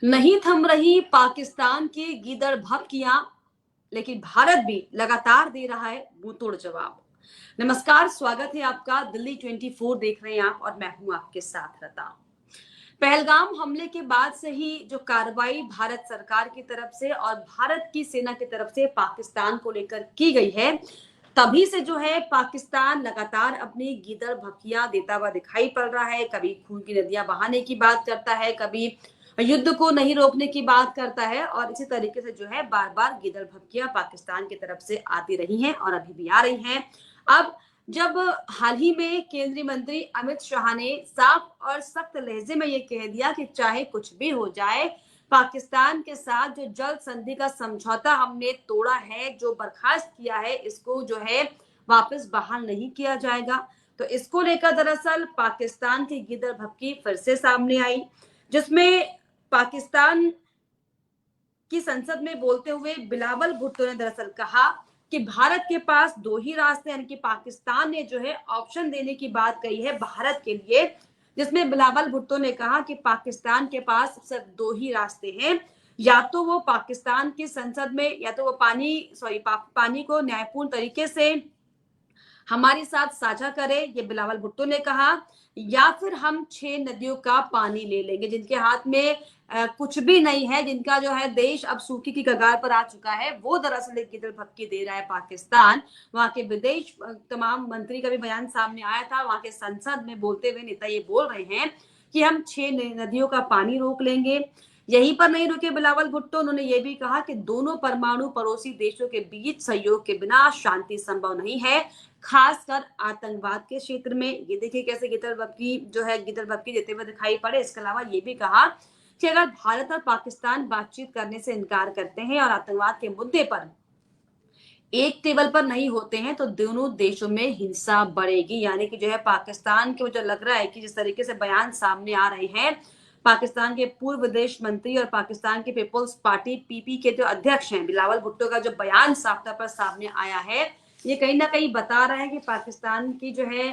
नहीं थम रही पाकिस्तान की गीदड़ भभकियां, लेकिन भारत भी लगातार दे रहा है मुंहतोड़ जवाब। नमस्कार, स्वागत है आपका। दिल्ली 24 देख रहे हैं आप और मैं हूं आपके साथ रता। पहलगाम हमले के बाद से ही जो कार्रवाई भारत सरकार की तरफ से और भारत की सेना की तरफ से पाकिस्तान को लेकर की गई है, तभी से जो है पाकिस्तान लगातार अपनी गीदड़ भभकियां देता हुआ दिखाई पड़ रहा है। कभी खून की नदियां बहाने की बात करता है, कभी युद्ध को नहीं रोकने की बात करता है, और इसी तरीके से जो है बार बार गीदड़ भभकियां पाकिस्तान की तरफ से आती रही हैं और अभी भी आ रही हैं। अब जब हाल ही में केंद्रीय मंत्री अमित शाह ने साफ और सख्त लहजे में ये कह दिया कि चाहे कुछ भी हो जाए, पाकिस्तान के साथ जो जल संधि का समझौता हमने तोड़ा है, जो बर्खास्त किया है, इसको जो है वापस बहाल नहीं किया जाएगा। तो इसको लेकर दरअसल पाकिस्तान की गिदड़ भभकी फिर से सामने आई, जिसमें पाकिस्तान की संसद में बोलते हुए बिलावल भुट्टो ने दरअसल कहा कि भारत के पास दो ही रास्ते, यानी कि पाकिस्तान ने जो है ऑप्शन देने की बात कही है भारत के लिए, जिसमें बिलावल भुट्टो ने कहा कि पाकिस्तान के पास सिर्फ दो ही रास्ते हैं। या तो वो पाकिस्तान की संसद में, या तो वो पानी को न्यायपूर्ण तरीके से हमारे साथ साझा करें, ये बिलावल भुट्टो ने कहा, या फिर हम 6 नदियों का पानी ले लेंगे। जिनके हाथ में कुछ भी नहीं है, जिनका जो है देश अब सूखे की कगार पर आ चुका है, वो दरअसल एक गिदड़ भपकी दे रहा है पाकिस्तान। वहां के विदेश तमाम मंत्री का भी बयान सामने आया था, वहां के संसद में बोलते हुए नेता ये बोल रहे हैं कि हम 6 नदियों का पानी रोक लेंगे। यहीं पर नहीं रुके बिलावल भुट्टो, उन्होंने ये भी कहा कि दोनों परमाणु पड़ोसी देशों के बीच सहयोग के बिना शांति संभव नहीं है, खासकर आतंकवाद के क्षेत्र में। ये देखिए कैसे गिदड़ भपकी देते हुए दिखाई पड़े। इसके अलावा ये भी कहा कि अगर भारत और पाकिस्तान बातचीत करने से इनकार करते हैं और आतंकवाद के मुद्दे पर एक टेबल पर नहीं होते हैं, तो दोनों देशों में हिंसा बढ़ेगी। यानी कि जो है पाकिस्तान के मुझे लग रहा है कि जिस तरीके से बयान सामने आ रहे हैं, पाकिस्तान के पूर्व विदेश मंत्री और पाकिस्तान के पीपल्स पार्टी पीपी के जो अध्यक्ष हैं बिलावल भुट्टो का जो बयान साफ तौर पर सामने आया है, ये कहीं ना कहीं बता रहा है कि पाकिस्तान की जो है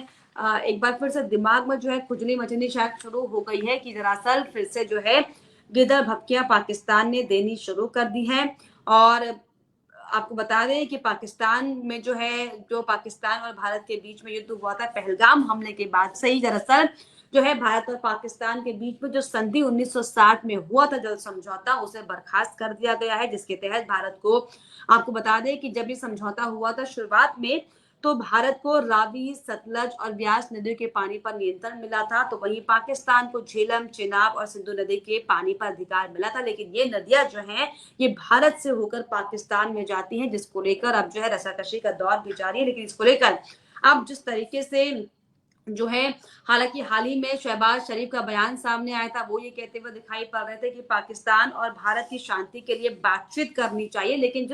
एक बार फिर से दिमाग में जो है खुजली मचनी शायद शुरू हो गई है कि दरअसल फिर से जो है गिदड़ भपकियां पाकिस्तान ने देनी शुरू कर दी है। और आपको बता दें कि पाकिस्तान में जो है, जो पाकिस्तान और भारत के बीच में युद्ध हुआ था पहलगाम हमले के बाद से ही, दरअसल जो है भारत और पाकिस्तान के बीच में जो संधि 1960 में हुआ था, जल समझौता, उसे बर्खास्त कर दिया गया है। जिसके तहत भारत को, आपको बता दें कि जब ये समझौता हुआ था शुरुआत में, तो भारत को रावी, सतलज और ब्यास नदियों के पानी पर नियंत्रण मिला था, तो वहीं पाकिस्तान को झेलम, चिनाब और सिंधु नदी के पानी पर अधिकार मिला था। लेकिन ये नदियां जो हैं, ये भारत से होकर पाकिस्तान में जाती हैं, जिसको लेकर अब जो है रसाकशी का दौर भी जारी है। लेकिन इसको लेकर अब जिस तरीके से जो है, हालांकि हाल ही में शहबाज शरीफ का बयान सामने आया था, वो ये कहते हुए दिखाई पड़ रहे थे कि पाकिस्तान और भारत की शांति के लिए बातचीत करनी चाहिए। लेकिन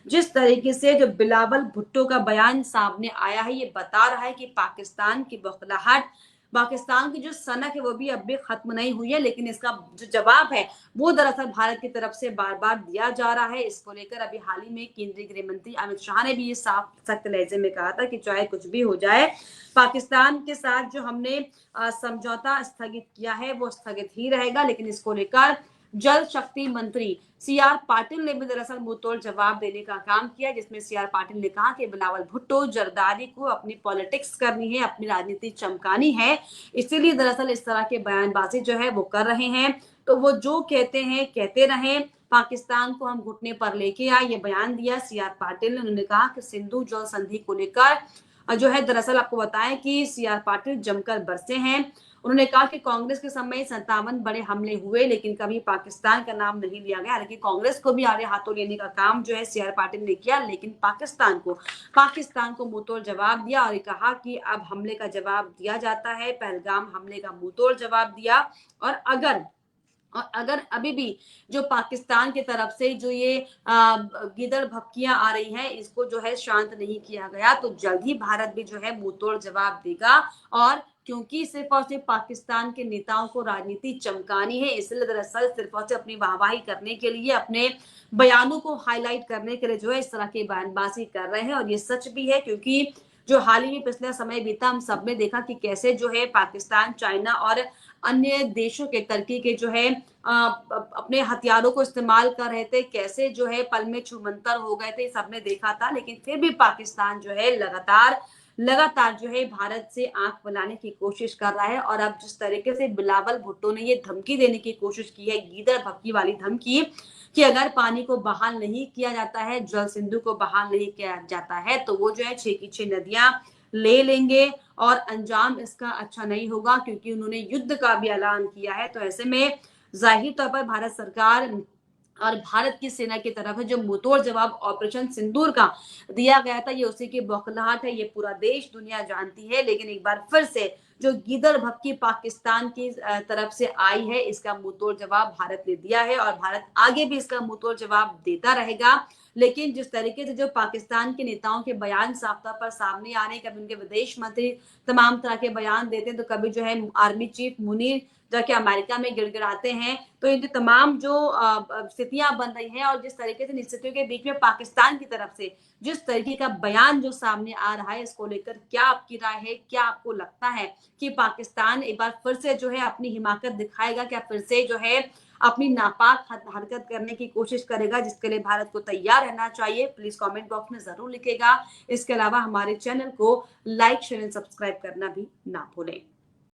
जिस तरीके से जो बिलावल भुट्टो का बयान सामने आया है, ये बता रहा है कि पाकिस्तान की बौखलाहट, पाकिस्तान की जो सनक है, वो भी अब भी खत्म नहीं हुई है। लेकिन इसका जो जवाब है, वो दरअसल भारत की तरफ से बार बार दिया जा रहा है। इसको लेकर अभी हाल ही में केंद्रीय गृह मंत्री अमित शाह ने भी ये साफ सख्त लहजे में कहा था कि चाहे कुछ भी हो जाए, पाकिस्तान के साथ जो हमने समझौता स्थगित किया है, वो स्थगित ही रहेगा। लेकिन इसको लेकर जल शक्ति मंत्री सीआर पाटिल ने भी दरअसल मुंहतोड़ जवाब देने का काम किया, जिसमें सीआर पाटिल ने कहा कि बिलावल भुट्टो जरदारी को अपनी पॉलिटिक्स करनी है, अपनी राजनीति चमकानी है, इसीलिए दरअसल इस तरह के बयानबाजी जो है वो कर रहे हैं। तो वो जो कहते हैं कहते रहें, पाकिस्तान को हम घुटने पर लेके आए, ये बयान दिया सीआर पाटिल ने। उन्होंने कहा कि सिंधु जल संधि को लेकर जो है, दरअसल आपको बताएं कि सीआर पाटिल जमकर बरसे हैं। उन्होंने कहा कि कांग्रेस के समय 57 बड़े हमले हुए, लेकिन कभी पाकिस्तान का नाम नहीं लिया गया। हालांकि कांग्रेस को भी आड़े हाथों लेने का काम जो है सीआर पाटिल ने किया, लेकिन पाकिस्तान को मुंहतोड़ जवाब दिया और कहा कि अब हमले का जवाब दिया जाता है। पहलगाम हमले का मुंहतोड़ जवाब दिया, और अगर अभी भी जो पाकिस्तान की तरफ से जो ये गिदड़ भपकियां आ रही हैं, इसको जो है शांत नहीं किया गया, तो जल्द ही भारत भी जो है मुंहतोड़ जवाब देगा। और क्योंकि सिर्फ और सिर्फ पाकिस्तान के नेताओं को राजनीति चमकानी है, इसलिए दरअसल सिर्फ और सिर्फ अपनी वाहवाही करने के लिए, अपने बयानों को हाईलाइट करने के लिए जो है इस तरह की बयानबाजी कर रहे हैं। और ये सच भी है, क्योंकि जो हाल ही में पिछला समय बीता, हम सब ने देखा कि कैसे जो है पाकिस्तान, चाइना और अन्य देशों के टर्की के जो है अपने हथियारों को इस्तेमाल कर रहे थे, कैसे जो है पल में छूमंतर हो गए थे, सबने देखा था। लेकिन फिर भी पाकिस्तान जो है लगातार लगातार जो है भारत से आंख बनाने की कोशिश कर रहा है। और अब जिस तरीके से बिलावल भुट्टो ने ये धमकी देने की कोशिश की है, गीदड़ भक्की वाली धमकी, कि अगर पानी को बहाल नहीं किया जाता है, जल सिंधु को बहाल नहीं किया जाता है, तो वो जो है 6 की 6 नदियां ले लेंगे और अंजाम इसका अच्छा नहीं होगा, क्योंकि उन्होंने युद्ध का भी ऐलान किया है। तो ऐसे में जाहिर तौर पर भारत सरकार और भारत की सेना की तरफ है जो मुंहतोड़ जवाब ऑपरेशन सिंदूर का दिया गया था, ये उसी की बौखलाहट है, ये पूरा देश दुनिया जानती है। लेकिन एक बार फिर से जो गीदड़ भक्की पाकिस्तान की तरफ से आई है, इसका मुंहतोड़ जवाब भारत ने दिया है और भारत आगे भी इसका मुंहतोड़ जवाब देता रहेगा। लेकिन जिस तरीके से जो पाकिस्तान के नेताओं के बयान साफ तौर पर सामने आ रहे हैं, कभी उनके विदेश मंत्री तमाम तरह के बयान देते हैं, तो कभी जो है आर्मी चीफ मुनीर जाके अमेरिका में गिड़गिड़ाते हैं। तो ये जो तमाम जो स्थितियां बन रही हैं और जिस तरीके से इन स्थितियों के बीच में पाकिस्तान की तरफ से जिस तरीके का बयान जो सामने आ रहा है, इसको लेकर क्या आपकी राय है? क्या आपको लगता है कि पाकिस्तान एक बार फिर से जो है अपनी हिमाकत दिखाएगा? क्या फिर से जो है अपनी नापाक हरकत करने की कोशिश करेगा, जिसके लिए भारत को तैयार रहना चाहिए? प्लीज कमेंट बॉक्स में जरूर लिखेगा। इसके अलावा हमारे चैनल को लाइक शेयर एंड सब्सक्राइब करना भी ना भूलें।